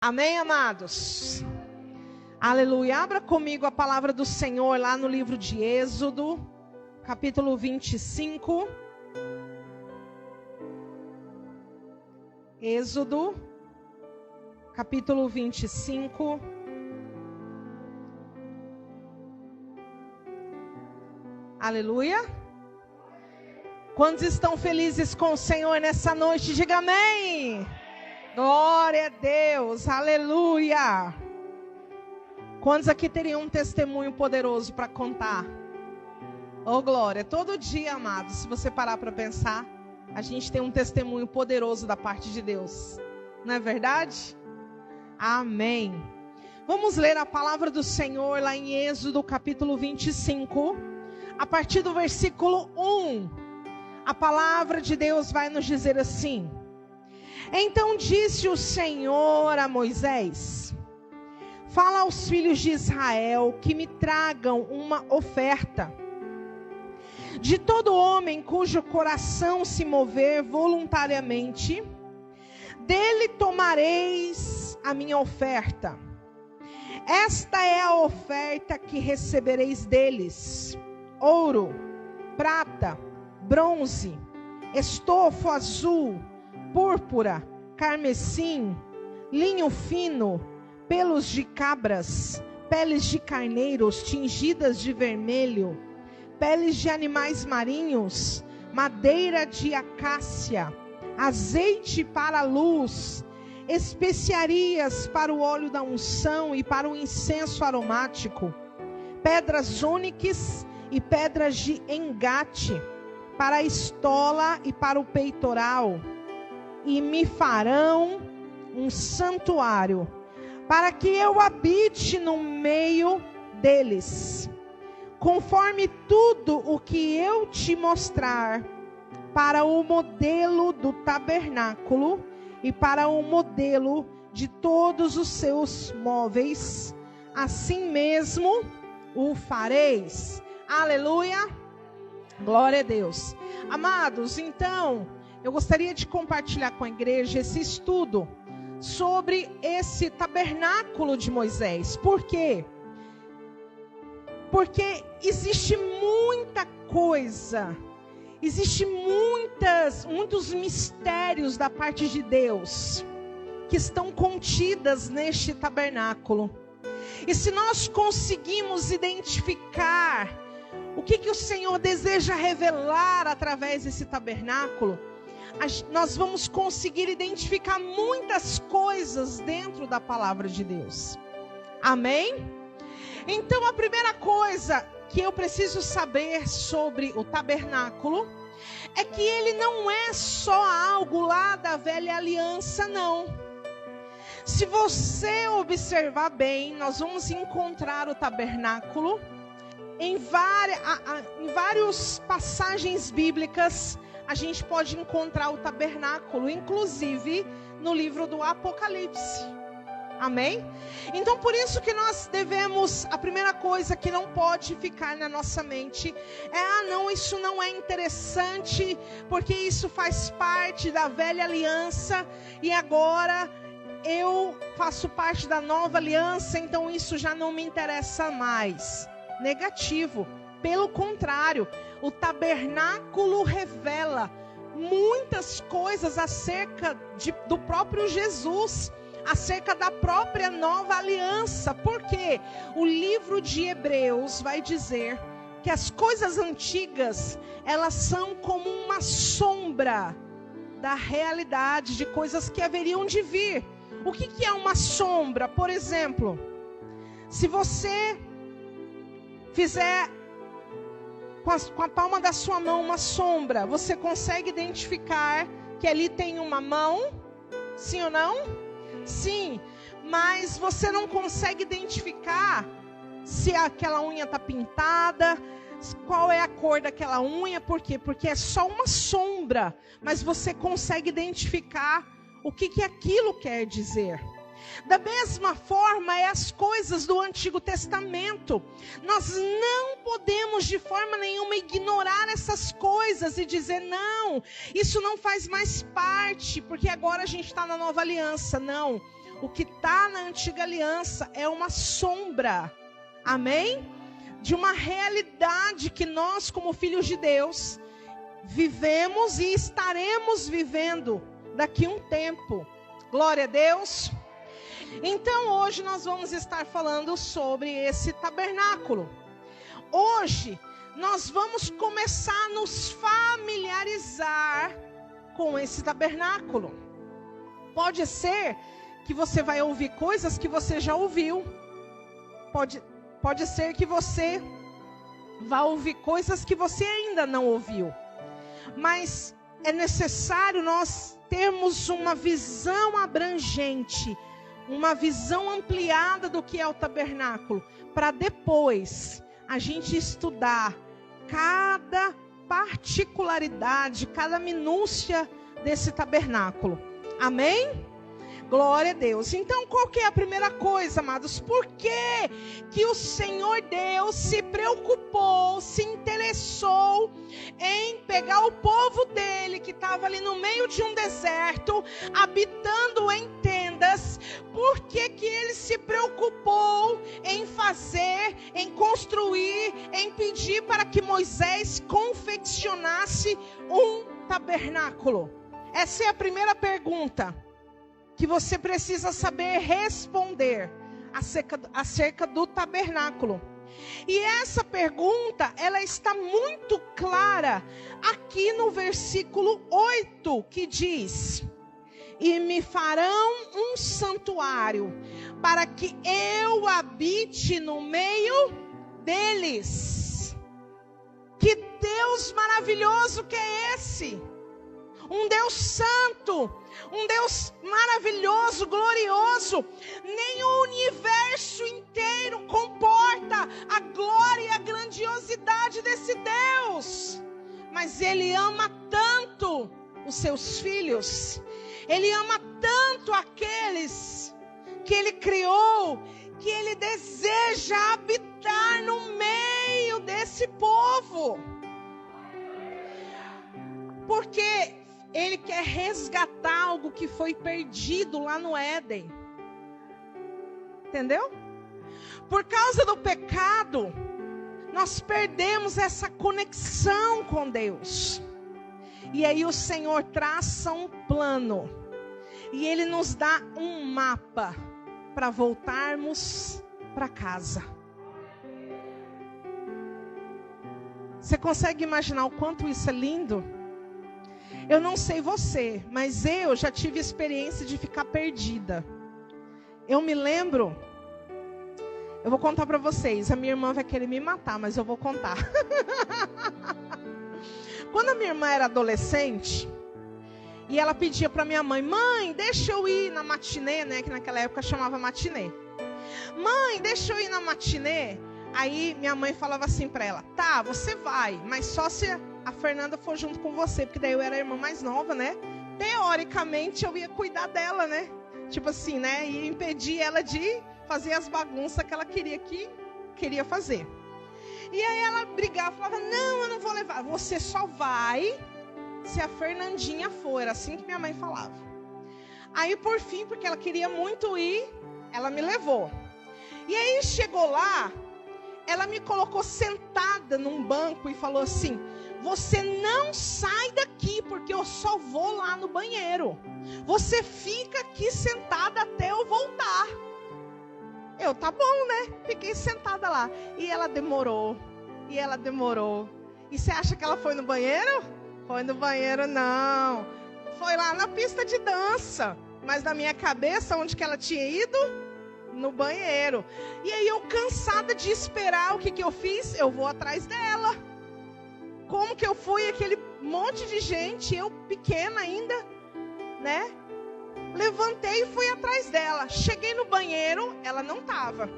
Amém, amados? Aleluia. Abra comigo a palavra do Senhor lá no livro de Êxodo, capítulo 25. Êxodo, capítulo 25. Aleluia. Quantos estão felizes com o Senhor nessa noite? Diga amém. Glória a Deus, aleluia. Quantos aqui teriam um testemunho poderoso para contar? Oh glória, todo dia, amados, se você parar para pensar, a gente tem um testemunho poderoso da parte de Deus. Não é verdade? Amém. Vamos ler a palavra do Senhor lá em Êxodo capítulo 25, a partir do versículo 1. A palavra de Deus vai nos dizer assim: Então disse o Senhor a Moisés: Fala aos filhos de Israel que me tragam uma oferta. De todo homem cujo coração se mover voluntariamente, dele tomareis a minha oferta. Esta é a oferta que recebereis deles: ouro, prata, bronze, estofo azul, púrpura, carmesim, linho fino, pelos de cabras, peles de carneiros tingidas de vermelho, peles de animais marinhos, madeira de acácia, azeite para a luz, especiarias para o óleo da unção e para o incenso aromático, pedras ônix e pedras de engate, para a estola e para o peitoral. E me farão um santuário, para que eu habite no meio deles, conforme tudo o que eu te mostrar, para o modelo do tabernáculo e para o modelo de todos os seus móveis, assim mesmo o fareis. Aleluia, glória a Deus. Amados, então, eu gostaria de compartilhar com a igreja esse estudo sobre esse tabernáculo de Moisés. Por quê? Porque existe muita coisa, existe muitos mistérios da parte de Deus que estão contidas neste tabernáculo. E se nós conseguimos identificar o que o Senhor deseja revelar através desse tabernáculo, nós vamos conseguir identificar muitas coisas dentro da palavra de Deus. Amém? Então a primeira coisa que eu preciso saber sobre o tabernáculo é que ele não é só algo lá da velha aliança, não. Se você observar bem, nós vamos encontrar o tabernáculo em várias passagens bíblicas. A gente pode encontrar o tabernáculo, inclusive no livro do Apocalipse. Amém? Então por isso que nós devemos, a primeira coisa que não pode ficar na nossa mente é: não, isso não é interessante, porque isso faz parte da velha aliança e agora eu faço parte da nova aliança, então isso já não me interessa mais. Negativo. Pelo contrário, o tabernáculo revela muitas coisas acerca do próprio Jesus, acerca da própria nova aliança. Porque o livro de Hebreus vai dizer que as coisas antigas, elas são como uma sombra da realidade, de coisas que haveriam de vir. O que é uma sombra? Por exemplo, se você fizer com a palma da sua mão uma sombra, você consegue identificar que ali tem uma mão? Sim ou não? Sim, mas você não consegue identificar se aquela unha está pintada, qual é a cor daquela unha. Por quê? Porque é só uma sombra, mas você consegue identificar o que aquilo quer dizer. Da mesma forma é as coisas do Antigo Testamento. Nós não podemos de forma nenhuma ignorar essas coisas e dizer: não, isso não faz mais parte, porque agora a gente está na nova aliança. Não, O que está na antiga aliança é uma sombra, amém? De uma realidade que nós, como filhos de Deus, vivemos e estaremos vivendo daqui a um tempo. Glória a Deus. Então hoje nós vamos estar falando sobre esse tabernáculo. Hoje nós vamos começar a nos familiarizar com esse tabernáculo. Pode ser que você vai ouvir coisas que você já ouviu. Pode ser que você vá ouvir coisas que você ainda não ouviu. Mas é necessário nós termos uma visão abrangente, uma visão ampliada do que é o tabernáculo, para depois a gente estudar cada particularidade, cada minúcia desse tabernáculo. Amém? Glória a Deus. Então, qual que é a primeira coisa, amados? Por que o Senhor Deus se preocupou, se interessou em pegar o povo dele, que estava ali no meio de um deserto, habitando em tendas? Por que ele se preocupou em fazer, em construir, em pedir para que Moisés confeccionasse um tabernáculo? Essa é a primeira pergunta que você precisa saber responder acerca do tabernáculo. E essa pergunta, ela está muito clara aqui no versículo 8, que diz: e me farão um santuário, para que eu habite no meio deles. Que Deus maravilhoso que é esse! Um Deus santo, um Deus maravilhoso, glorioso. Nem o universo inteiro comporta a glória e a grandiosidade desse Deus. Mas Ele ama tanto os seus filhos. Ele ama tanto aqueles que Ele criou, que Ele deseja habitar no meio desse povo. Porque Ele quer resgatar algo que foi perdido lá no Éden. Entendeu? Por causa do pecado, nós perdemos essa conexão com Deus. E aí o Senhor traça um plano. E Ele nos dá um mapa para voltarmos para casa. Você consegue imaginar o quanto isso é lindo? Eu não sei você, mas eu já tive experiência de ficar perdida. Eu me lembro, eu vou contar para vocês, a minha irmã vai querer me matar, mas eu vou contar. Quando a minha irmã era adolescente, e ela pedia para minha mãe: mãe, deixa eu ir na matinê, né, que naquela época chamava matinê. Mãe, deixa eu ir na matinê. Aí minha mãe falava assim para ela: tá, você vai, mas só se a Fernanda for junto com você, porque daí eu era a irmã mais nova, né? Teoricamente eu ia cuidar dela, né? Tipo assim, né? Ia impedir ela de fazer as bagunças que ela queria fazer. E aí ela brigava, falava: não, eu não vou levar. Você só vai se a Fernandinha for. Era assim que minha mãe falava. Aí por fim, porque ela queria muito ir, ela me levou. E aí chegou lá, ela me colocou sentada num banco e falou assim: você não sai daqui, porque eu só vou lá no banheiro. Você fica aqui sentada até eu voltar. Eu, tá bom, né? Fiquei sentada lá. E ela demorou. E ela demorou. E você acha que ela foi no banheiro? Foi no banheiro, não. Foi lá na pista de dança. Mas na minha cabeça, onde que ela tinha ido? No banheiro. E aí eu, cansada de esperar, o que eu fiz? Eu vou atrás dela. Como que eu fui? Aquele monte de gente, eu pequena ainda, né? Levantei e fui atrás dela. Cheguei no banheiro, ela não estava.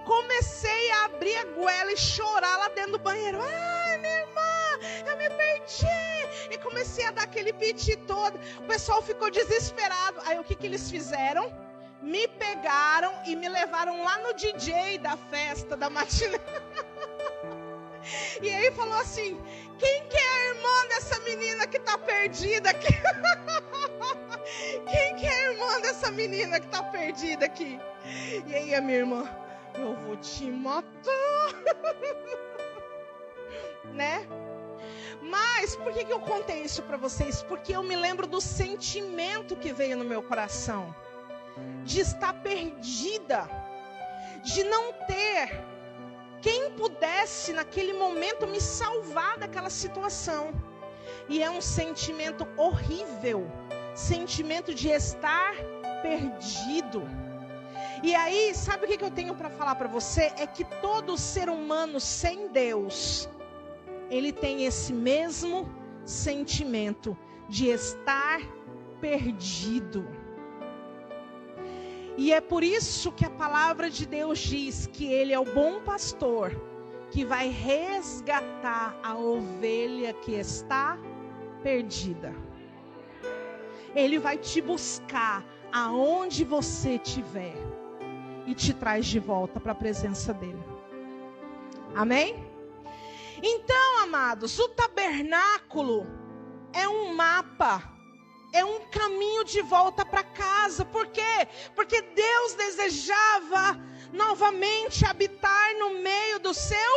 Comecei a abrir a goela e chorar lá dentro do banheiro. Ai, minha irmã, eu me perdi. E comecei a dar aquele piti todo. O pessoal ficou desesperado. Aí o que eles fizeram? Me pegaram e me levaram lá no DJ da festa da matinê. E aí falou assim: quem que é a irmã dessa menina que está perdida aqui? Quem que é a irmã dessa menina que está perdida aqui. E aí a minha irmã, eu vou te matar. Né? Mas por que eu contei isso para vocês? Porque eu me lembro do sentimento que veio no meu coração. De estar perdida. De não ter quem pudesse naquele momento me salvar daquela situação. E é um sentimento horrível. Sentimento de estar perdido. E aí, sabe o que eu tenho para falar para você? É que todo ser humano sem Deus, ele tem esse mesmo sentimento de estar perdido. E é por isso que a palavra de Deus diz que Ele é o bom pastor, que vai resgatar a ovelha que está perdida. Ele vai te buscar aonde você estiver e te traz de volta para a presença dEle. Amém? Então, amados, o tabernáculo é um mapa. É um caminho de volta para casa. Por quê? Porque Deus desejava novamente habitar no meio do seu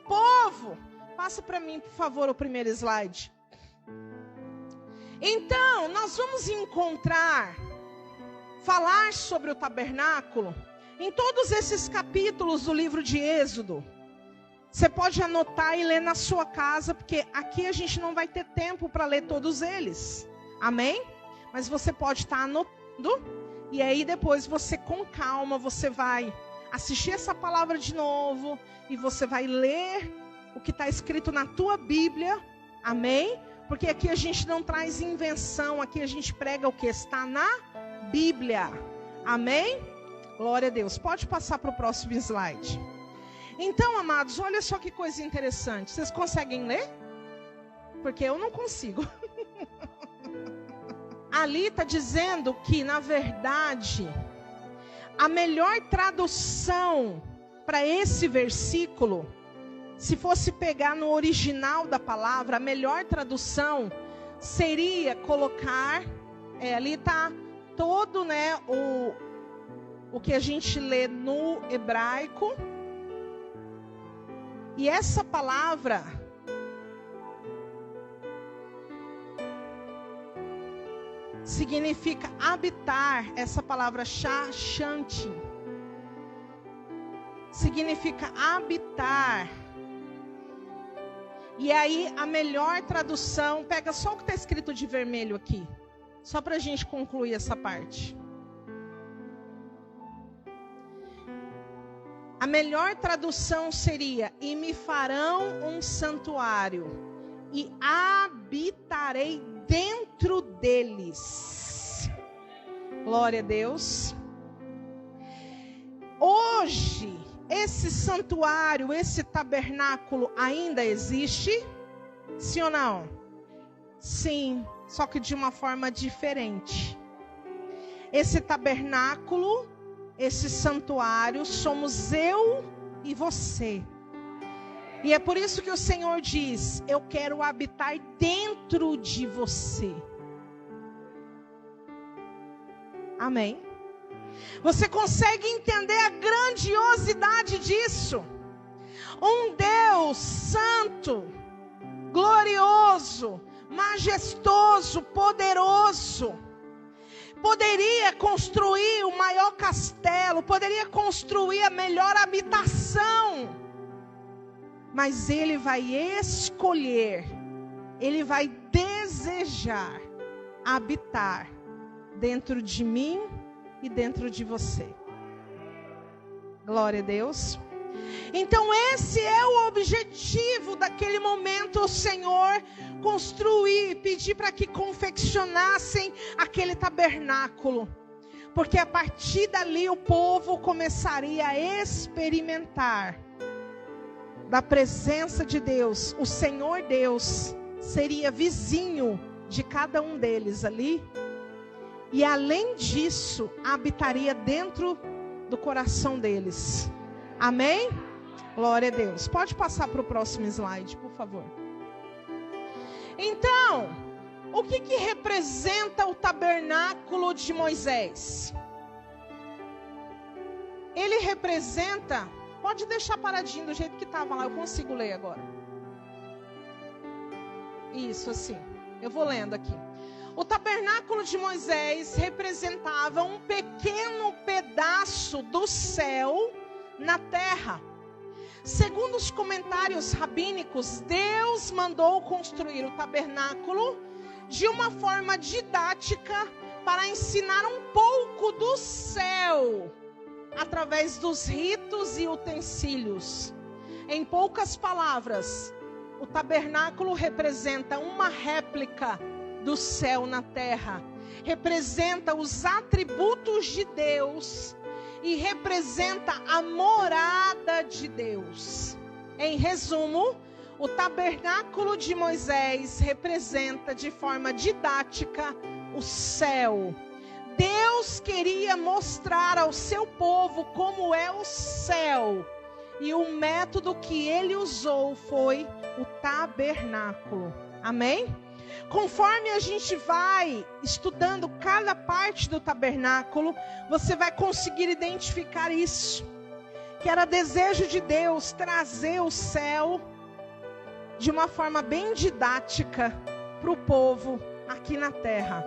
povo. Passa para mim, por favor, o primeiro slide. Então, nós vamos falar sobre o tabernáculo em todos esses capítulos do livro de Êxodo. Você pode anotar e ler na sua casa, porque aqui a gente não vai ter tempo para ler todos eles. Amém? Mas você pode estar anotando. E aí depois você, com calma, você vai assistir essa palavra de novo. E você vai ler o que está escrito na tua Bíblia. Amém? Porque aqui a gente não traz invenção. Aqui a gente prega o que está na Bíblia. Amém? Glória a Deus. Pode passar para o próximo slide. Então, amados, olha só que coisa interessante. Vocês conseguem ler? Porque eu não consigo. Ali está dizendo que, na verdade, a melhor tradução para esse versículo, se fosse pegar no original da palavra, a melhor tradução seria colocar, ali está todo, né, o que a gente lê no hebraico. E essa palavra significa habitar. Essa palavra shanti significa habitar. E aí a melhor tradução, pega só o que está escrito de vermelho aqui, só para a gente concluir essa parte. A melhor tradução seria: e me farão um santuário, e habitarei dentro deles. Glória a Deus. Hoje, esse santuário, esse tabernáculo ainda existe? Sim ou não? Sim, só que de uma forma diferente. Esse tabernáculo, esse santuário, somos eu e você. E é por isso que o Senhor diz: eu quero habitar dentro de você. Amém? Você consegue entender a grandiosidade disso? Um Deus santo, glorioso, majestoso, poderoso, poderia construir o maior castelo, poderia construir a melhor habitação, mas Ele vai escolher, Ele vai desejar habitar dentro de mim e dentro de você. Glória a Deus. Então esse é o objetivo daquele momento. O Senhor construir, pedir para que confeccionassem aquele tabernáculo, porque a partir dali o povo começaria a experimentar da presença de Deus. O Senhor Deus seria vizinho de cada um deles ali, e além disso habitaria dentro do coração deles. Amém? Glória a Deus. Pode passar para o próximo slide, por favor. Então, O que representa o tabernáculo de Moisés? Ele representa, pode deixar paradinho do jeito que estava lá, eu consigo ler agora. Isso, assim, eu vou lendo aqui. O tabernáculo de Moisés representava um pequeno pedaço do céu na terra. Segundo os comentários rabínicos, Deus mandou construir o tabernáculo de uma forma didática para ensinar um pouco do céu, através dos ritos e utensílios. Em poucas palavras, o tabernáculo representa uma réplica do céu na terra, representa os atributos de Deus e representa a morada de Deus. Em resumo, o tabernáculo de Moisés representa de forma didática o céu. Deus queria mostrar ao seu povo como é o céu. E o método que ele usou foi o tabernáculo. Amém? Conforme a gente vai estudando cada parte do tabernáculo, você vai conseguir identificar isso. Que era desejo de Deus trazer o céu de uma forma bem didática para o povo aqui na terra.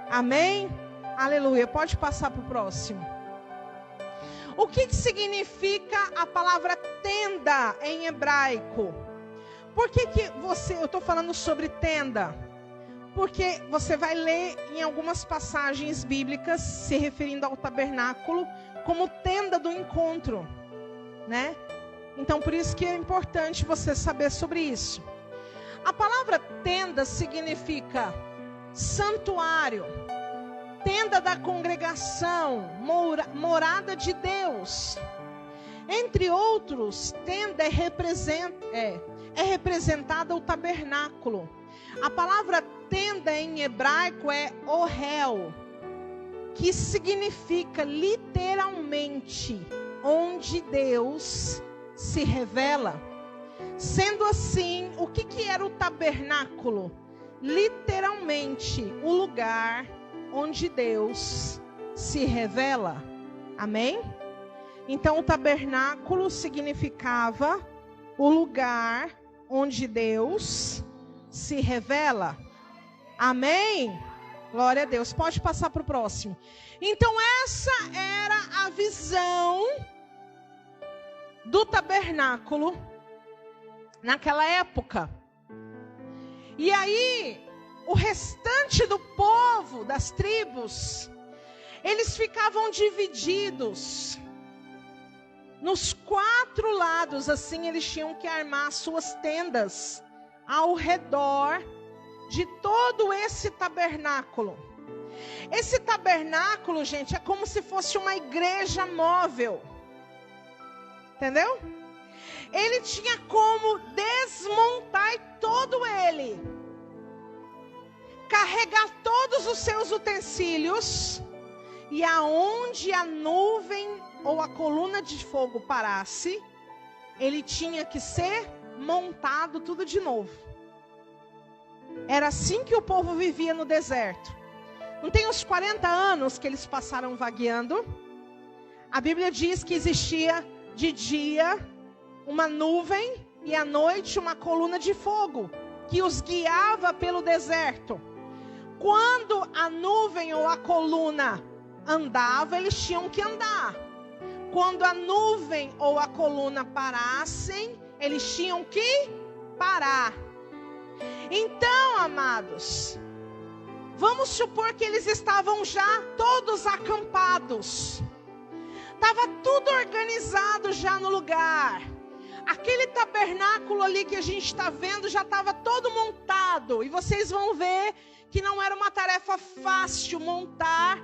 Amém? Aleluia. Pode passar para o próximo. O que significa a palavra tenda em hebraico? Por que eu estou falando sobre tenda? Porque você vai ler em algumas passagens bíblicas se referindo ao tabernáculo como tenda do encontro, né? Então por isso que é importante você saber sobre isso. A palavra tenda significa santuário, tenda da congregação, morada de Deus. Entre outros, tenda é representada o tabernáculo. A palavra tenda em hebraico é ohel, que significa literalmente onde Deus se revela. Sendo assim, o que era o tabernáculo? Literalmente o lugar onde Deus se revela. Amém? Então o tabernáculo significava o lugar onde Deus se revela. Amém? Glória a Deus. Pode passar para o próximo. Então essa era a visão do tabernáculo naquela época. E aí, o restante do povo, das tribos, eles ficavam divididos nos 4 lados, assim eles tinham que armar suas tendas ao redor de todo esse tabernáculo. Esse tabernáculo, gente, é como se fosse uma igreja móvel. Entendeu? Ele tinha como desmontar todo ele, carregar todos os seus utensílios, e aonde a nuvem ou a coluna de fogo parasse, ele tinha que ser montado tudo de novo. Era assim que o povo vivia no deserto. Não tem uns 40 anos que eles passaram vagueando? A Bíblia diz que existia de dia uma nuvem e à noite uma coluna de fogo que os guiava pelo deserto. Quando a nuvem ou a coluna andava, eles tinham que andar. Quando a nuvem ou a coluna parassem, eles tinham que parar. Então, amados, vamos supor que eles estavam já todos acampados. Estava tudo organizado já no lugar. Aquele tabernáculo ali que a gente está vendo já estava todo montado. E vocês vão ver que não era uma tarefa fácil montar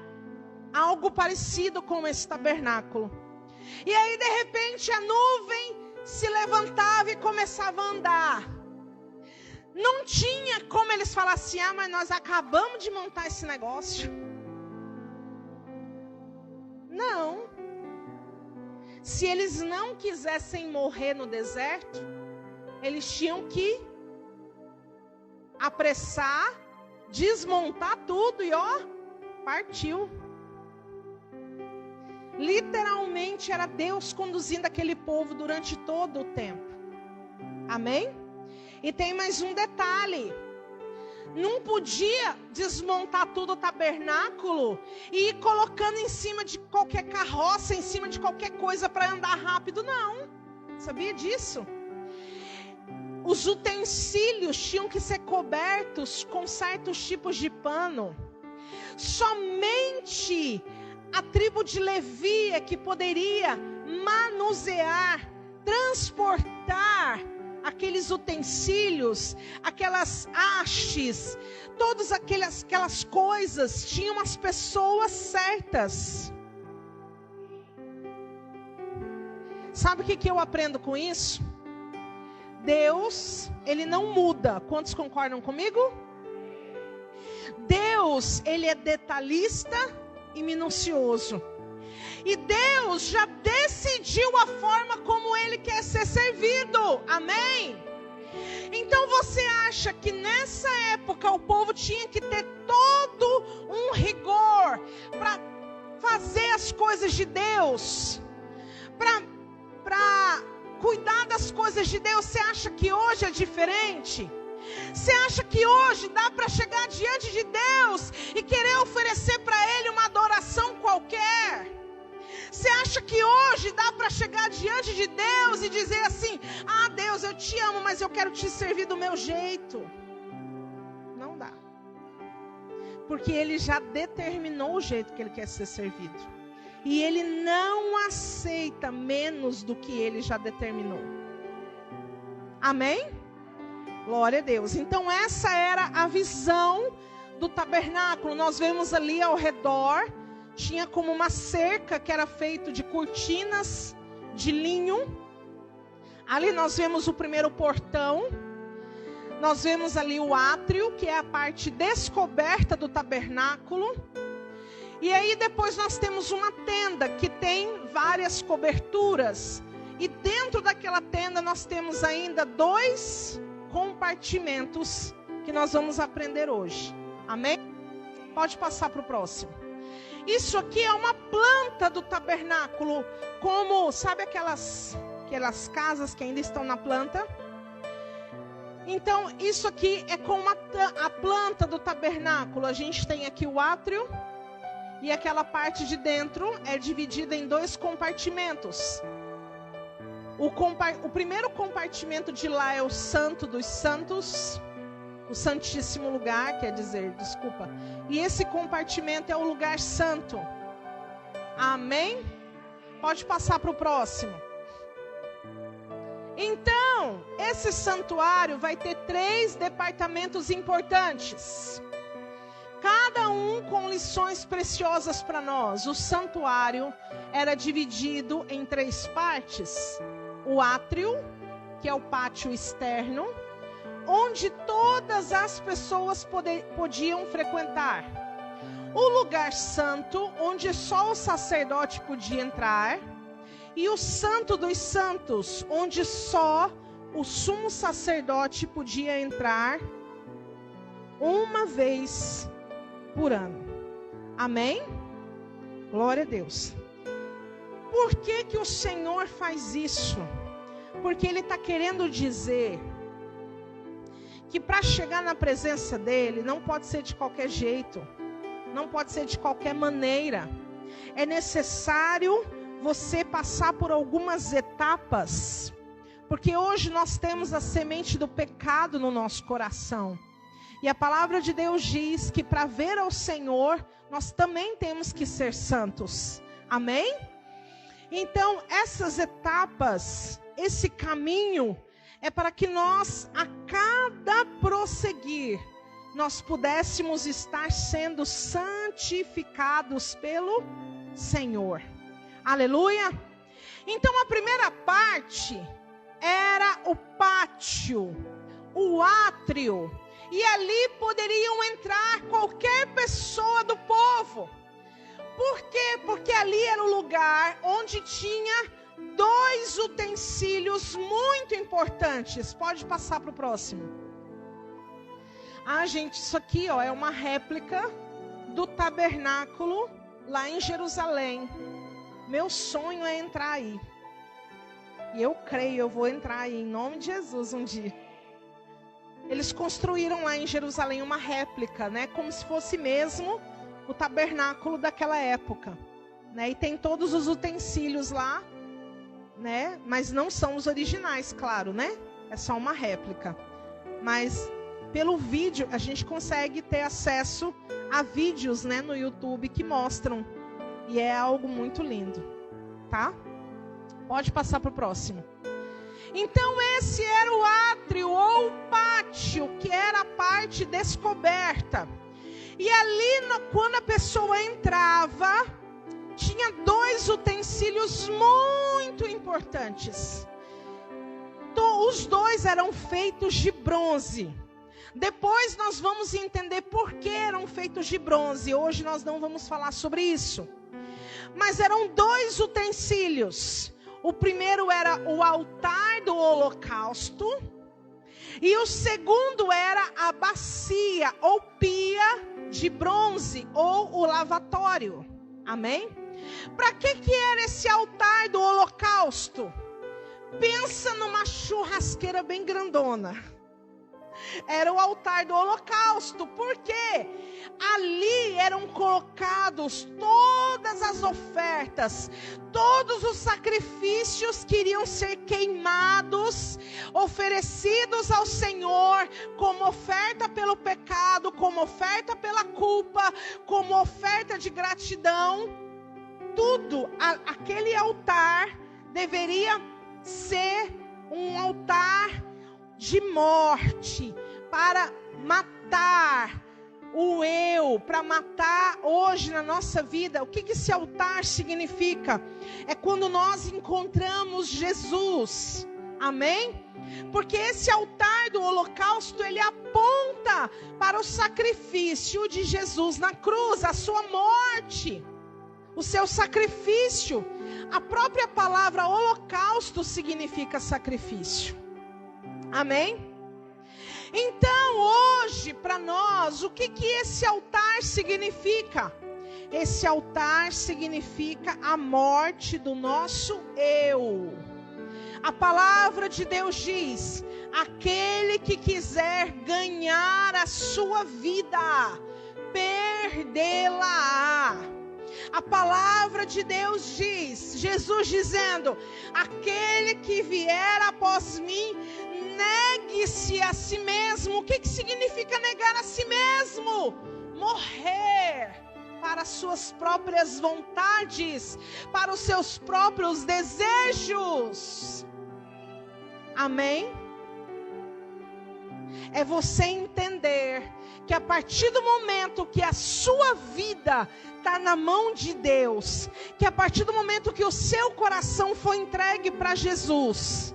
algo parecido com esse tabernáculo. E aí, de repente, a nuvem se levantava e começava a andar. Não tinha como eles falassem: ah, mas nós acabamos de montar esse negócio. Não. Se eles não quisessem morrer no deserto, eles tinham que apressar desmontar tudo e ó, partiu. Literalmente era Deus conduzindo aquele povo durante todo o tempo. Amém? E tem mais um detalhe. Não podia desmontar tudo o tabernáculo e ir colocando em cima de qualquer carroça, em cima de qualquer coisa para andar rápido, não. Sabia disso? Os utensílios tinham que ser cobertos com certos tipos de pano. Somente a tribo de Levi é que poderia manusear, transportar aqueles utensílios, aquelas hastes, todas aquelas coisas, tinham as pessoas certas. Sabe o que eu aprendo com isso? Deus, Ele não muda. Quantos concordam comigo? Deus, Ele é detalhista e minucioso. E Deus já decidiu a forma como Ele quer ser servido. Amém? Então você acha que nessa época o povo tinha que ter todo um rigor para fazer as coisas de Deus? Para cuidar das coisas de Deus? Você acha que hoje é diferente? Você acha que hoje dá para chegar diante de Deus e querer oferecer para Ele uma adoração qualquer? Você acha que hoje dá para chegar diante de Deus e dizer assim: ah, Deus, eu te amo, mas eu quero te servir do meu jeito? Não dá. Porque Ele já determinou o jeito que Ele quer ser servido. E Ele não aceita menos do que Ele já determinou. Amém? Glória a Deus. Então essa era a visão do tabernáculo. Nós vemos ali ao redor, tinha como uma cerca que era feita de cortinas de linho. Ali nós vemos o primeiro portão. Nós vemos ali o átrio, que é a parte descoberta do tabernáculo. E aí depois nós temos uma tenda que tem várias coberturas. E dentro daquela tenda nós temos ainda 2 compartimentos que nós vamos aprender hoje. Amém? Pode passar para o próximo. Isso aqui é uma planta do tabernáculo. Como, sabe aquelas casas que ainda estão na planta? Então isso aqui é como a planta do tabernáculo. A gente tem aqui o átrio. E aquela parte de dentro é dividida em 2 compartimentos. O primeiro compartimento de lá é o Santo dos Santos, o Santíssimo Lugar, quer dizer, desculpa. E esse compartimento é o lugar santo. Amém? Pode passar para o próximo. Então, esse santuário vai ter 3 departamentos importantes. Cada um com lições preciosas para nós. O santuário era dividido em 3 partes. O átrio, que é o pátio externo, onde todas as pessoas podiam frequentar. O lugar santo, onde só o sacerdote podia entrar. E o Santo dos Santos, onde só o sumo sacerdote podia entrar uma vez por ano. Amém? Glória a Deus. Por que o Senhor faz isso? Porque Ele está querendo dizer que para chegar na presença dEle não pode ser de qualquer jeito, não pode ser de qualquer maneira. É necessário você passar por algumas etapas, porque hoje nós temos a semente do pecado no nosso coração. E a palavra de Deus diz que para ver ao Senhor, nós também temos que ser santos. Amém? Então, essas etapas, esse caminho, é para que nós, a cada prosseguir, nós pudéssemos estar sendo santificados pelo Senhor. Aleluia! Então, a primeira parte era o pátio, o átrio. E ali poderiam entrar qualquer pessoa do povo. Por quê? Porque ali era o lugar onde tinha 2 utensílios muito importantes. Pode passar para o próximo. Ah, gente, isso aqui, ó, é uma réplica do tabernáculo lá em Jerusalém. Meu sonho é entrar aí. E eu creio, eu vou entrar aí em nome de Jesus um dia. Eles construíram lá em Jerusalém uma réplica, né? Como se fosse mesmo o tabernáculo daquela época, né? E tem todos os utensílios lá, né? Mas não são os originais, claro, né? É só uma réplica. Mas pelo vídeo a gente consegue ter acesso a vídeos, né, no YouTube que mostram. E é algo muito lindo, tá? Pode passar para o próximo. Então esse era o átrio ou pátio, que era a parte descoberta. E ali, quando a pessoa entrava, tinha 2 utensílios muito importantes. Os 2 eram feitos de bronze. Depois nós vamos entender por que eram feitos de bronze. Hoje nós não vamos falar sobre isso. Mas eram 2 utensílios. O primeiro era o altar do holocausto. E o segundo era a bacia ou pia de bronze ou o lavatório. Amém? Para que era esse altar do holocausto? Pensa numa churrasqueira bem grandona. Era o altar do holocausto, porque ali eram colocados todas as ofertas, todos os sacrifícios que iriam ser queimados, oferecidos ao Senhor, como oferta pelo pecado, como oferta pela culpa, como oferta de gratidão. Tudo, aquele altar deveria ser um altar de morte, para matar o eu, para matar hoje na nossa vida. O que esse altar significa? É quando nós encontramos Jesus, amém? Porque esse altar do holocausto, ele aponta para o sacrifício de Jesus na cruz, a sua morte, o seu sacrifício. A própria palavra holocausto significa sacrifício. Amém? Então, hoje, para nós, o que esse altar significa? Esse altar significa a morte do nosso eu. A palavra de Deus diz: aquele que quiser ganhar a sua vida, perdê-la. A palavra de Deus diz, Jesus dizendo: aquele que vier após mim, negue-se a si mesmo. O que significa negar a si mesmo? Morrer para as suas próprias vontades, para os seus próprios desejos. Amém? É você entender que a partir do momento que a sua vida está na mão de Deus, que a partir do momento que o seu coração foi entregue para Jesus,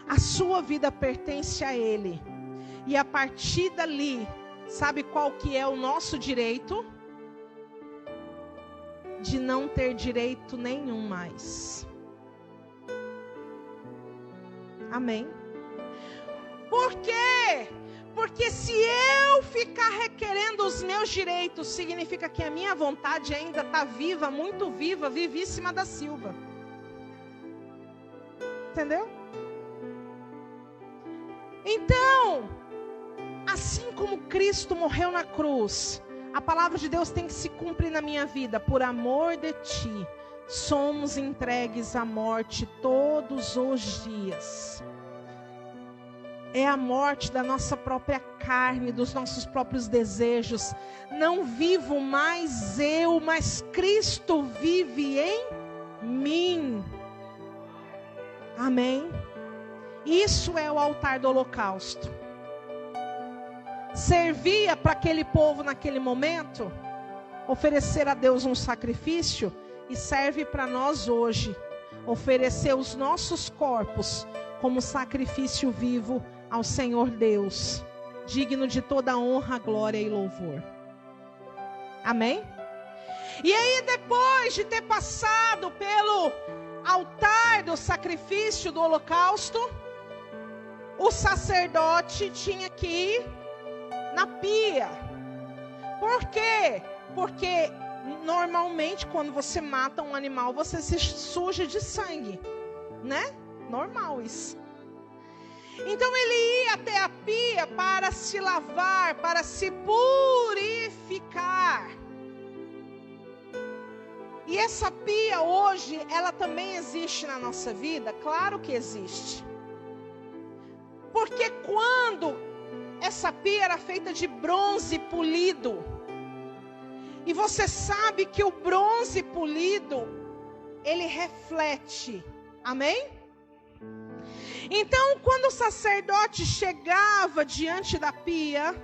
a sua vida pertence a Ele. E a partir dali, sabe qual que é o nosso direito? De não ter direito nenhum mais. Amém? Por quê? Porque se eu ficar requerendo os meus direitos, significa que a minha vontade ainda está viva, muito viva, vivíssima da Silva. Entendeu? Então, assim como Cristo morreu na cruz, a palavra de Deus tem que se cumprir na minha vida. Por amor de ti, somos entregues à morte todos os dias. É a morte da nossa própria carne, dos nossos próprios desejos. Não vivo mais eu, mas Cristo vive em mim. Amém? Isso é o altar do holocausto. Servia para aquele povo naquele momento oferecer a Deus um sacrifício, e serve para nós hoje oferecer os nossos corpos como sacrifício vivo ao Senhor Deus, digno de toda honra, glória e louvor. Amém? E aí, depois de ter passado pelo altar do sacrifício do holocausto, o sacerdote tinha que na pia. Por quê? Porque normalmente quando você mata um animal, você se suja de sangue, né? Normal isso. Então ele ia até a pia para se lavar, para se purificar. E essa pia hoje, ela também existe na nossa vida? Claro que existe. Porque quando essa pia era feita de bronze polido, e você sabe que o bronze polido, ele reflete, amém? Então, quando o sacerdote chegava diante da pia,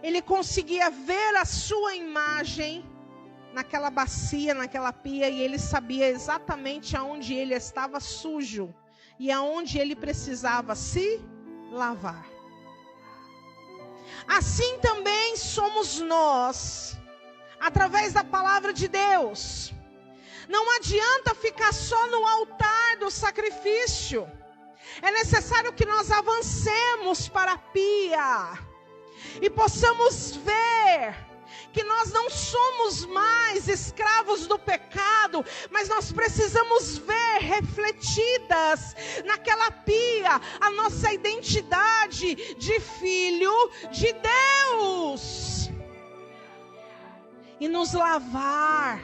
ele conseguia ver a sua imagem naquela bacia, naquela pia, e ele sabia exatamente aonde ele estava sujo e aonde ele precisava se lavar. Assim também somos nós, através da palavra de Deus. Não adianta ficar só no altar do sacrifício. É necessário que nós avancemos para a pia e possamos ver que nós não somos mais escravos do pecado, mas nós precisamos ver refletidas naquela pia a nossa identidade de filho de Deus. E nos lavar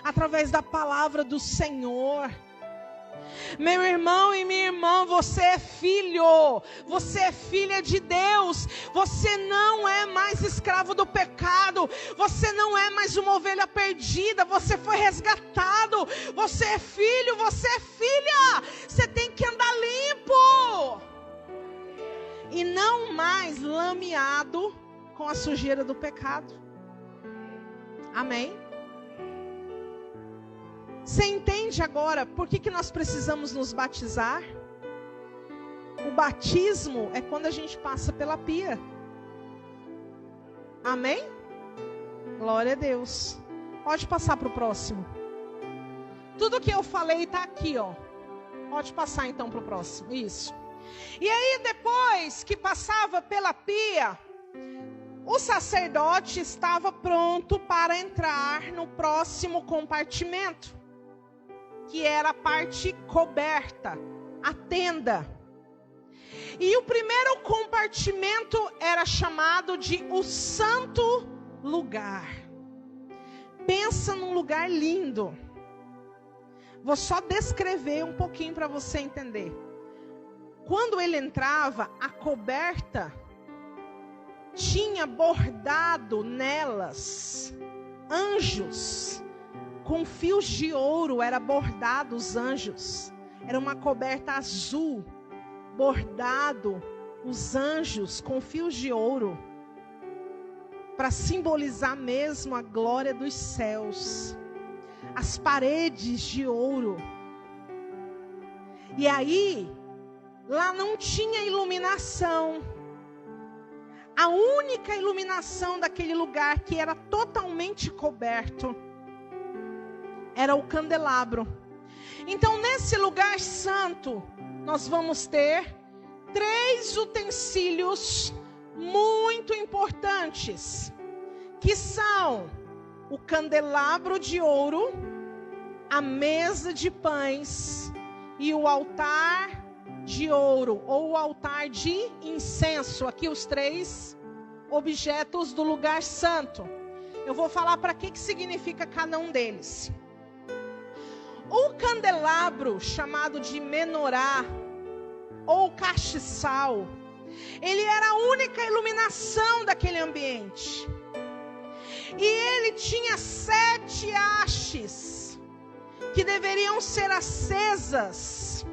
através da palavra do Senhor. Meu irmão e minha irmã, você é filho, você é filha de Deus, você não é mais escravo do pecado, você não é mais uma ovelha perdida, você foi resgatado, você é filho, você é filha, você tem que andar limpo, e não mais lameado com a sujeira do pecado, amém? Você entende agora por que nós precisamos nos batizar? O batismo é quando a gente passa pela pia. Amém? Glória a Deus. Pode passar para o próximo. Tudo que eu falei está aqui, ó. Pode passar então para o próximo. Isso. E aí depois que passava pela pia, o sacerdote estava pronto para entrar no próximo compartimento, que era a parte coberta, a tenda. E o primeiro compartimento era chamado de o santo lugar. Pensa num lugar lindo. Vou só descrever um pouquinho para você entender. Quando ele entrava, a coberta tinha bordado nelas anjos. Com fios de ouro era bordado os anjos. Era uma coberta azul, bordado os anjos com fios de ouro, para simbolizar mesmo a glória dos céus. As paredes de ouro. E aí, lá não tinha iluminação. A única iluminação daquele lugar que era totalmente coberto era o candelabro. Então, nesse lugar santo, nós vamos ter 3 utensílios muito importantes, que são o candelabro de ouro, a mesa de pães e o altar de ouro, ou o altar de incenso. Aqui os 3 objetos do lugar santo. Eu vou falar para que significa cada um deles. O candelabro, chamado de menorá, ou castiçal, ele era a única iluminação daquele ambiente. E ele tinha 7 hastes, que deveriam ser acesas.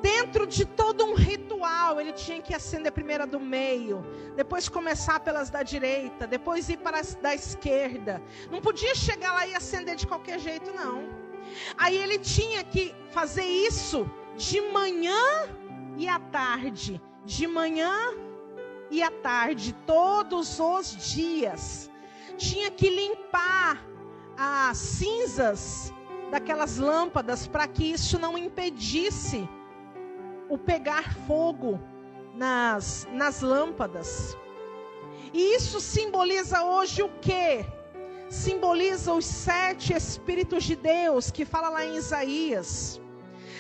Dentro de todo um ritual, ele tinha que acender primeiro a do meio, depois começar pelas da direita, depois ir para as da esquerda. Não podia chegar lá e acender de qualquer jeito, não. Aí ele tinha que fazer isso de manhã e à tarde. De manhã e à tarde, todos os dias. Tinha que limpar as cinzas daquelas lâmpadas para que isso não impedisse o pegar fogo nas lâmpadas. E isso simboliza hoje o quê? Simboliza os 7 Espíritos de Deus, que fala lá em Isaías.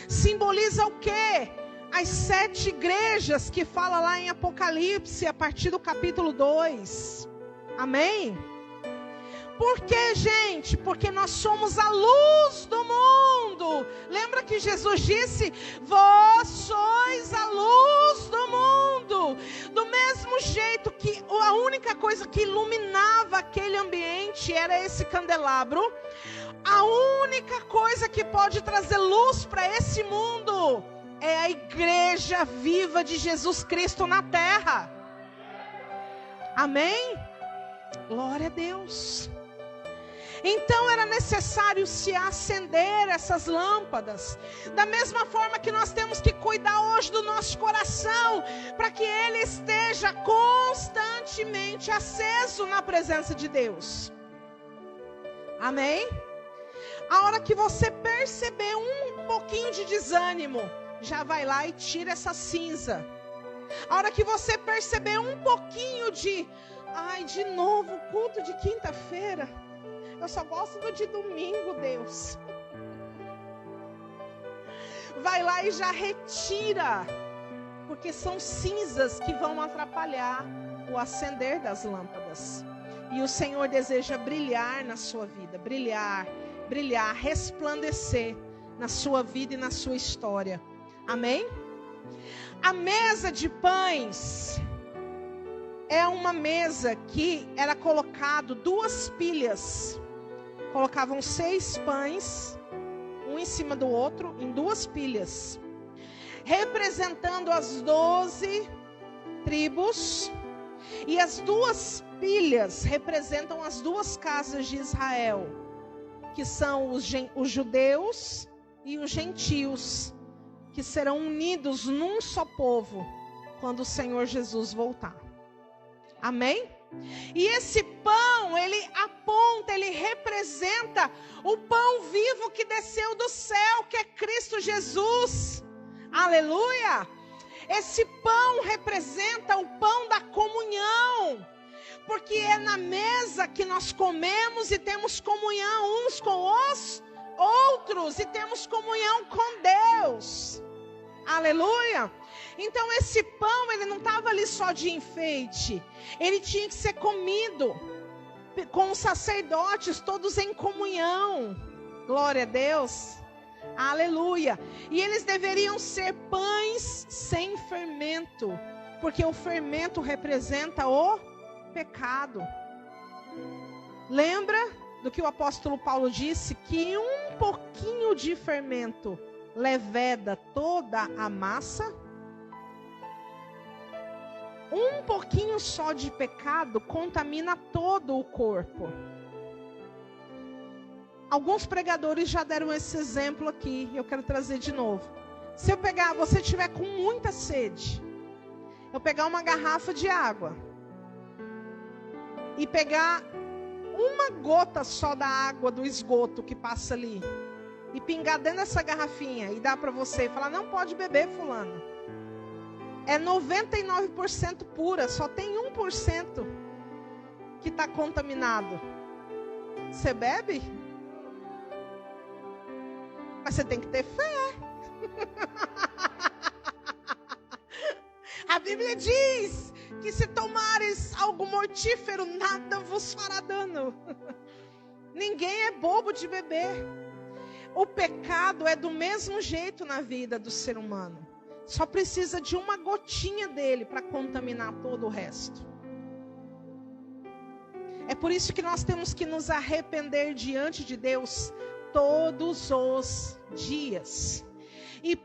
Simboliza o quê? As 7 igrejas, que fala lá em Apocalipse, a partir do capítulo 2. Amém? Por que, gente? Porque nós somos a luz do mundo. Lembra que Jesus disse: vós sois a luz do mundo. Do mesmo jeito que a única coisa que iluminava aquele ambiente era esse candelabro, a única coisa que pode trazer luz para esse mundo é a igreja viva de Jesus Cristo na terra. Amém? Glória a Deus. Então era necessário se acender essas lâmpadas. Da mesma forma que nós temos que cuidar hoje do nosso coração, para que ele esteja constantemente aceso na presença de Deus. Amém? A hora que você perceber um pouquinho de desânimo, já vai lá e tira essa cinza. A hora que você perceber um pouquinho de novo, culto de quinta-feira. Eu só gosto do de domingo, Deus. Vai lá e já retira. Porque são cinzas que vão atrapalhar o acender das lâmpadas. E o Senhor deseja brilhar na sua vida. Brilhar, resplandecer na sua vida e na sua história. Amém? A mesa de pães é uma mesa que era colocado 2 pilhas. Colocavam 6 pães, um em cima do outro, em 2 pilhas, representando as 12 tribos. E as 2 pilhas representam as 2 casas de Israel, que são os judeus e os gentios, que serão unidos num só povo quando o Senhor Jesus voltar. Amém? E esse pão, ele aponta, ele representa o pão vivo que desceu do céu, que é Cristo Jesus. Aleluia! Esse pão representa o pão da comunhão, porque é na mesa que nós comemos e temos comunhão uns com os outros, e temos comunhão com Deus. Aleluia! Então esse pão, ele não estava ali só de enfeite. Ele tinha que ser comido com os sacerdotes, todos em comunhão. Glória a Deus. Aleluia. E eles deveriam ser pães sem fermento, porque o fermento representa o pecado. Lembra do que o apóstolo Paulo disse? Que um pouquinho de fermento leveda toda a massa. Um pouquinho só de pecado contamina todo o corpo. Alguns pregadores já deram esse exemplo aqui, eu quero trazer de novo. Se você tiver com muita sede, eu pegar uma garrafa de água e pegar uma gota só da água do esgoto que passa ali e pingar dentro dessa garrafinha e dar para você e falar: não pode beber, fulano. É 99% pura, só tem 1% que está contaminado. Você bebe? Mas você tem que ter fé. A Bíblia diz que se tomares algo mortífero, nada vos fará dano. Ninguém é bobo de beber. O pecado é do mesmo jeito na vida do ser humano. Só precisa de uma gotinha dele para contaminar todo o resto. É por isso que nós temos que nos arrepender diante de Deus todos os dias. E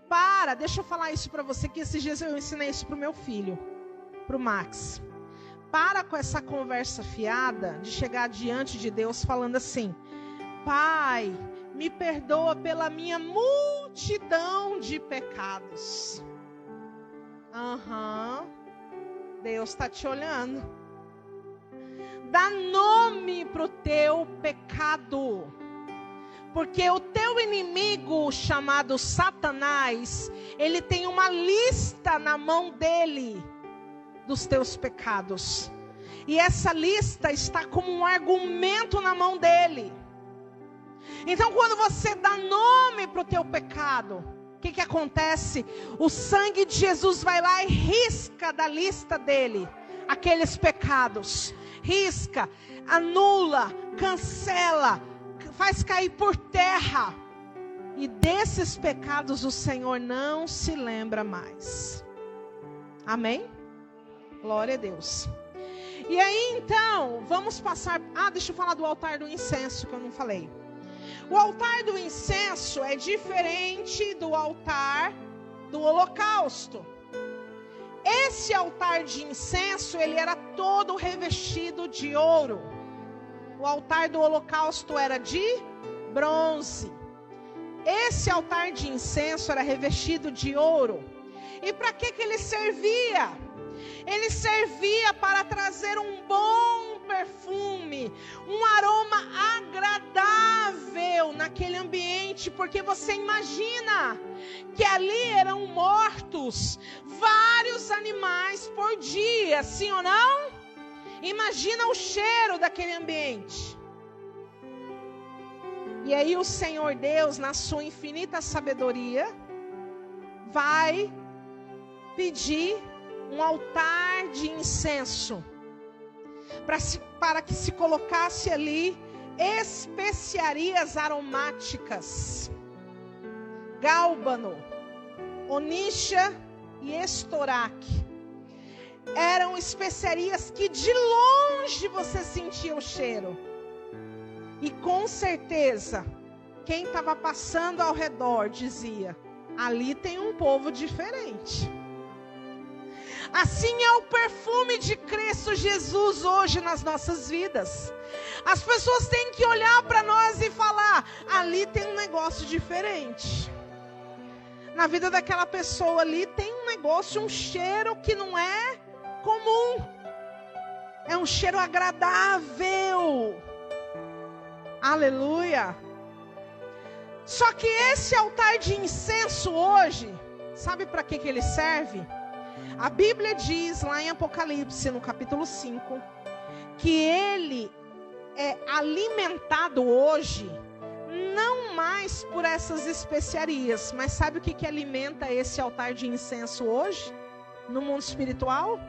deixa eu falar isso para você, que esses dias eu ensinei isso para o meu filho, para o Max. Para com essa conversa fiada de chegar diante de Deus falando assim: Pai, me perdoa pela minha multidão de pecados. Deus está te olhando. Dá nome para o teu pecado. Porque o teu inimigo, chamado Satanás, ele tem uma lista na mão dele dos teus pecados. E essa lista está como um argumento na mão dele. Então, quando você dá nome para o teu pecado, o que acontece? O sangue de Jesus vai lá e risca da lista dele aqueles pecados. Risca, anula, cancela, faz cair por terra. E desses pecados o Senhor não se lembra mais. Amém? Glória a Deus. E aí então, vamos passar... deixa eu falar do altar do incenso que eu não falei. O altar do incenso é diferente do altar do holocausto. Esse altar de incenso, ele era todo revestido de ouro. O altar do holocausto era de bronze. Esse altar de incenso era revestido de ouro. E para que ele servia? Ele servia para trazer um bom perfume, um aroma agradável naquele ambiente, porque você imagina que ali eram mortos vários animais por dia, sim ou não? Imagina o cheiro daquele ambiente. E aí o Senhor Deus, na sua infinita sabedoria, vai pedir um altar de incenso para que se colocasse ali especiarias aromáticas, gálbano, onixa e estoraque. Eram especiarias que de longe você sentia o cheiro. E com certeza, quem estava passando ao redor dizia: ali tem um povo diferente. Assim é o perfume de Cristo Jesus hoje nas nossas vidas. As pessoas têm que olhar para nós e falar: ali tem um negócio diferente. Na vida daquela pessoa ali tem um negócio, um cheiro que não é comum. É um cheiro agradável. Aleluia. Só que esse altar de incenso hoje, sabe para que ele serve? A Bíblia diz lá em Apocalipse, no capítulo 5, que ele é alimentado hoje, não mais por essas especiarias, mas sabe o que alimenta esse altar de incenso hoje, no mundo espiritual?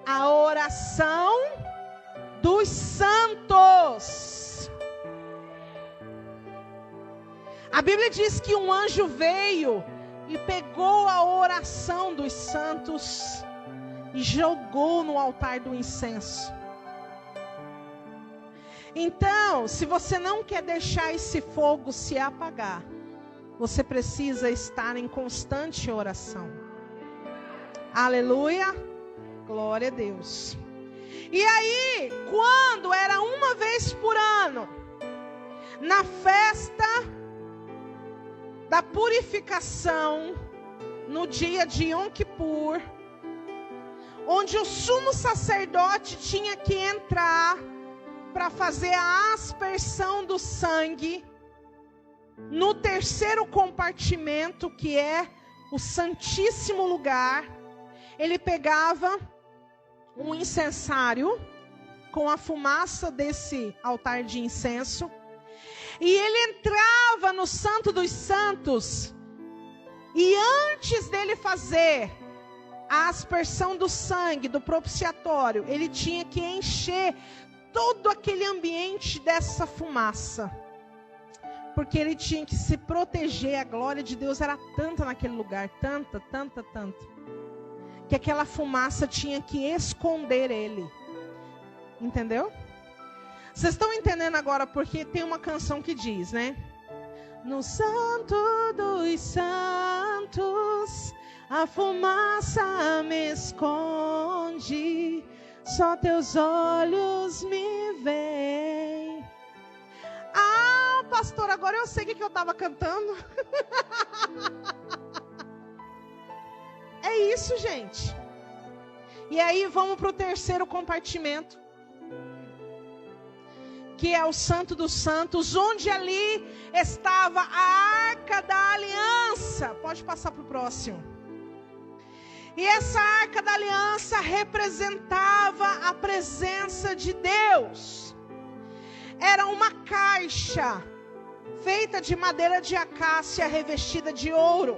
A oração dos santos. A Bíblia diz que um anjo veio e pegou a oração dos santos e jogou no altar do incenso. Então, se você não quer deixar esse fogo se apagar, você precisa estar em constante oração. Aleluia, glória a Deus. E aí, quando era uma vez por ano, na festa da purificação, no dia de Yom Kippur, onde o sumo sacerdote tinha que entrar para fazer a aspersão do sangue, no terceiro compartimento, que é o Santíssimo Lugar, ele pegava um incensário com a fumaça desse altar de incenso, e ele entrava no Santo dos Santos, e antes dele fazer a aspersão do sangue, do propiciatório, ele tinha que encher todo aquele ambiente dessa fumaça, porque ele tinha que se proteger. A glória de Deus era tanta naquele lugar, tanta, que aquela fumaça tinha que esconder ele. Entendeu? Vocês estão entendendo agora? Porque tem uma canção que diz, né? No Santo dos Santos, a fumaça me esconde, só teus olhos me veem. Ah, pastor, agora eu sei o que eu estava cantando. É isso, gente. E aí vamos para o terceiro compartimento, que é o Santo dos Santos, onde ali estava a Arca da Aliança. Pode passar para o próximo. E essa arca da aliança representava a presença de Deus. Era uma caixa feita de madeira de acácia revestida de ouro.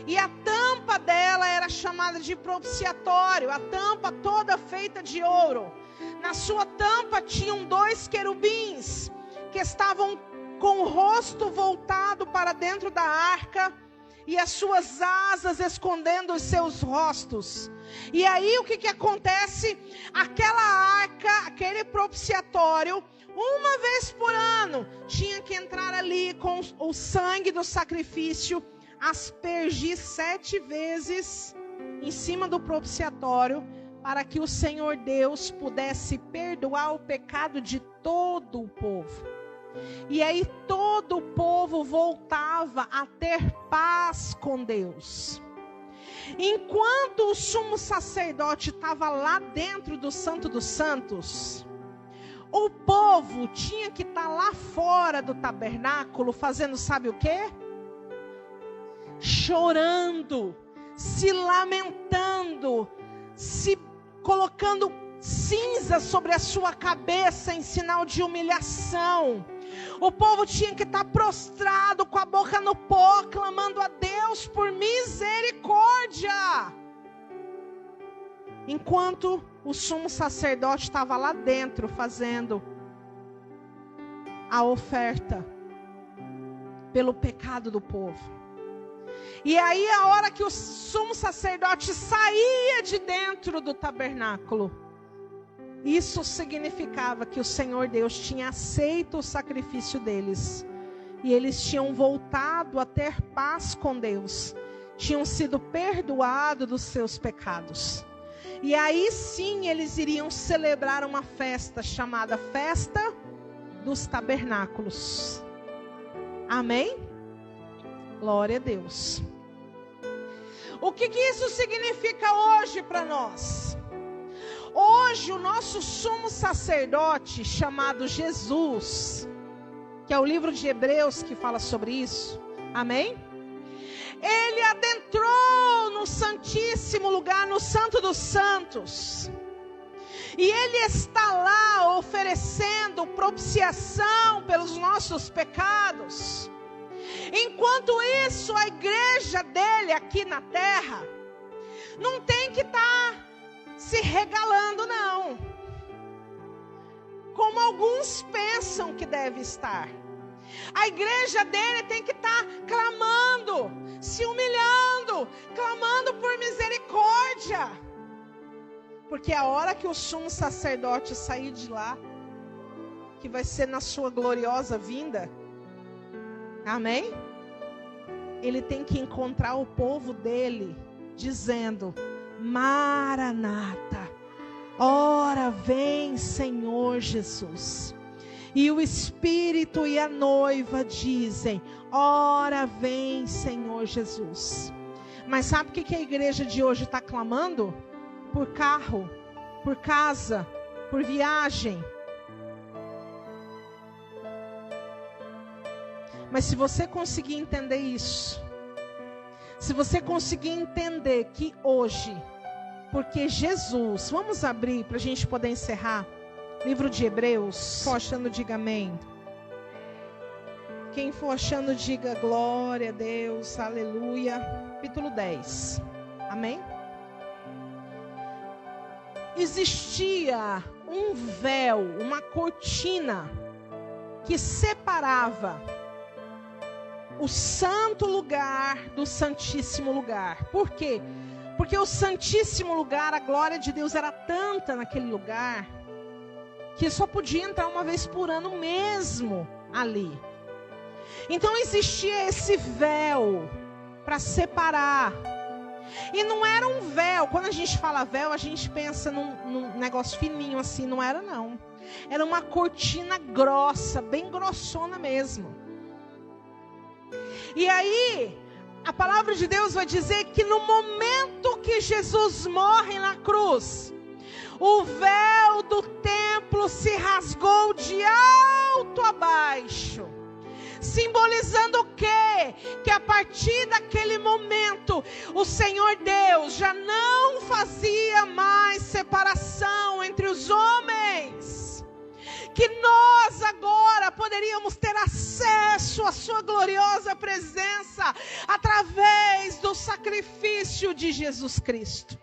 E a tampa dela era chamada de propiciatório, a tampa toda feita de ouro. Na sua tampa tinham 2 querubins que estavam com o rosto voltado para dentro da arca e as suas asas escondendo os seus rostos. E aí o que acontece? Aquela arca, aquele propiciatório, uma vez por ano, tinha que entrar ali com o sangue do sacrifício, aspergir 7 vezes em cima do propiciatório, para que o Senhor Deus pudesse perdoar o pecado de todo o povo. E aí todo o povo voltava a ter paz com Deus. Enquanto o sumo sacerdote estava lá dentro do Santo dos Santos, o povo tinha que estar lá fora do tabernáculo fazendo sabe o quê? Chorando, se lamentando, se colocando cinza sobre a sua cabeça em sinal de humilhação. O povo tinha que estar prostrado com a boca no pó, clamando a Deus por misericórdia. Enquanto o sumo sacerdote estava lá dentro fazendo a oferta pelo pecado do povo. E aí a hora que o sumo sacerdote saía de dentro do tabernáculo, isso significava que o Senhor Deus tinha aceito o sacrifício deles. E eles tinham voltado a ter paz com Deus. Tinham sido perdoados dos seus pecados. E aí sim eles iriam celebrar uma festa chamada Festa dos Tabernáculos. Amém? Glória a Deus. O que isso significa hoje para nós? Hoje o nosso sumo sacerdote, chamado Jesus, que é o livro de Hebreus que fala sobre isso, amém? Ele adentrou no Santíssimo Lugar, no Santo dos Santos, e Ele está lá oferecendo propiciação pelos nossos pecados. Enquanto isso, a igreja dele aqui na terra não tem que estar se regalando, não, como alguns pensam que deve estar. A igreja dele tem que estar clamando, se humilhando, clamando por misericórdia, porque a hora que o sumo sacerdote sair de lá, que vai ser na sua gloriosa vinda, amém? Ele tem que encontrar o povo dele dizendo: Maranata, ora vem Senhor Jesus. E o Espírito e a noiva dizem: ora vem Senhor Jesus. Mas sabe o que a igreja de hoje está clamando? Por carro, por casa, por viagem. Mas se você conseguir entender isso, se você conseguir entender que hoje, porque Jesus, vamos abrir para a gente poder encerrar, livro de Hebreus, for achando, diga amém. Quem for achando, diga glória a Deus, aleluia. Capítulo 10, amém? Existia um véu, uma cortina, que separava o santo lugar do santíssimo lugar. Por quê? Porque o santíssimo lugar, a glória de Deus era tanta naquele lugar, que só podia entrar uma vez por ano mesmo ali. Então existia esse véu para separar. E não era um véu, quando a gente fala véu, a gente pensa num negócio fininho assim, não era não. Era uma cortina grossa, bem grossona mesmo. E aí, a palavra de Deus vai dizer que no momento que Jesus morre na cruz, o véu do templo se rasgou de alto a baixo. Simbolizando o quê? Que a partir daquele momento, o Senhor Deus já não fazia mais separação entre os homens, que nós agora poderíamos ter acesso à sua gloriosa presença através do sacrifício de Jesus Cristo.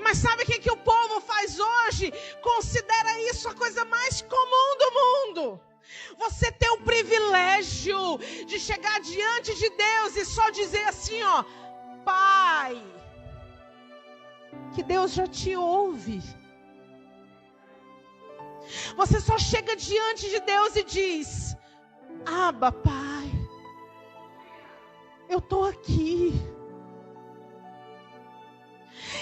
Mas sabe o que o povo faz hoje? Considera isso a coisa mais comum do mundo. Você ter o privilégio de chegar diante de Deus e só dizer assim, ó, Pai, que Deus já te ouve. Você só chega diante de Deus e diz, Abba, Pai, eu estou aqui.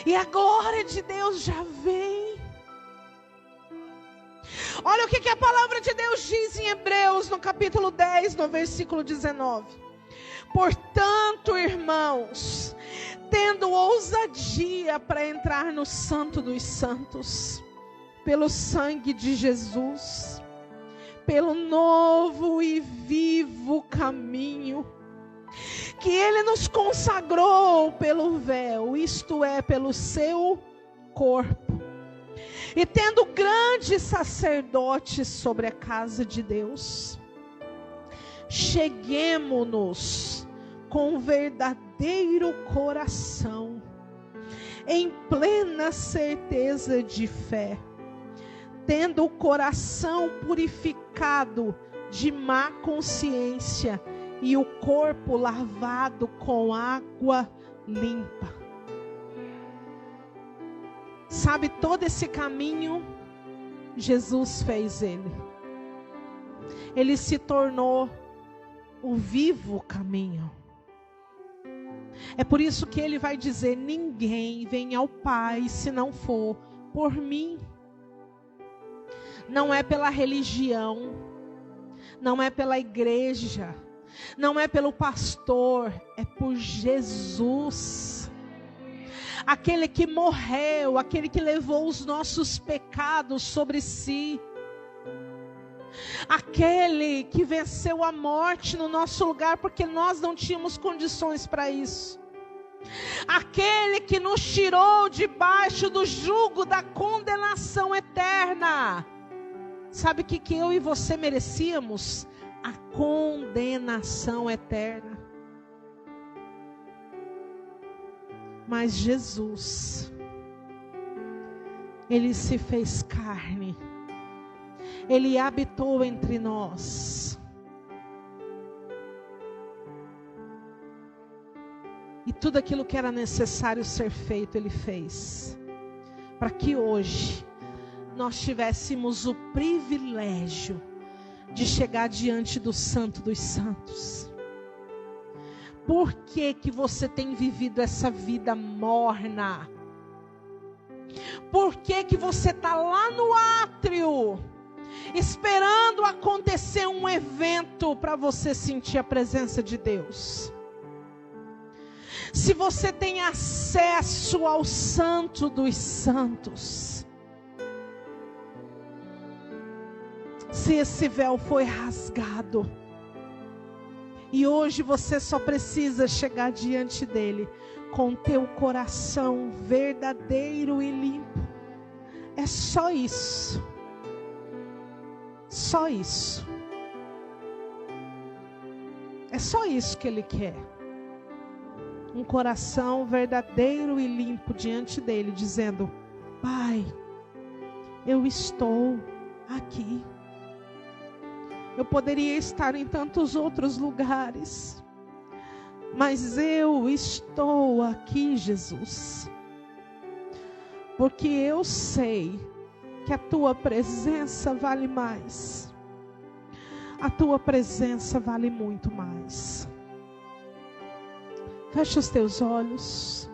E a glória de Deus já vem. Olha o que a palavra de Deus diz em Hebreus, no capítulo 10, no versículo 19. Portanto, irmãos, tendo ousadia para entrar no Santo dos Santos, pelo sangue de Jesus, pelo novo e vivo caminho, que Ele nos consagrou pelo véu, isto é, pelo seu corpo. E tendo grande sacerdote sobre a casa de Deus, cheguemo-nos com verdadeiro coração, em plena certeza de fé, tendo o coração purificado de má consciência e o corpo lavado com água limpa. Sabe, todo esse caminho, Jesus fez ele. Ele se tornou o vivo caminho. É por isso que ele vai dizer, ninguém vem ao Pai se não for por mim. Não é pela religião, não é pela igreja, não é pelo pastor, é por Jesus. Aquele que morreu, aquele que levou os nossos pecados sobre si. Aquele que venceu a morte no nosso lugar, porque nós não tínhamos condições para isso. Aquele que nos tirou debaixo do jugo da condenação eterna. Sabe o que eu e você merecíamos? A condenação eterna. Mas Jesus, Ele se fez carne. Ele habitou entre nós. E tudo aquilo que era necessário ser feito, Ele fez. Para que hoje nós tivéssemos o privilégio de chegar diante do Santo dos Santos. Por que que você tem vivido essa vida morna? Por que que você está lá no átrio, esperando acontecer um evento para você sentir a presença de Deus? Se você tem acesso ao Santo dos Santos, se esse véu foi rasgado, e hoje você só precisa chegar diante dele com teu coração verdadeiro e limpo. É só isso. Só isso. É só isso que ele quer. Um coração verdadeiro e limpo diante dele, dizendo: Pai, eu estou aqui. Eu poderia estar em tantos outros lugares, mas eu estou aqui, Jesus, porque eu sei que a tua presença vale mais. A tua presença vale muito mais. Fecha os teus olhos.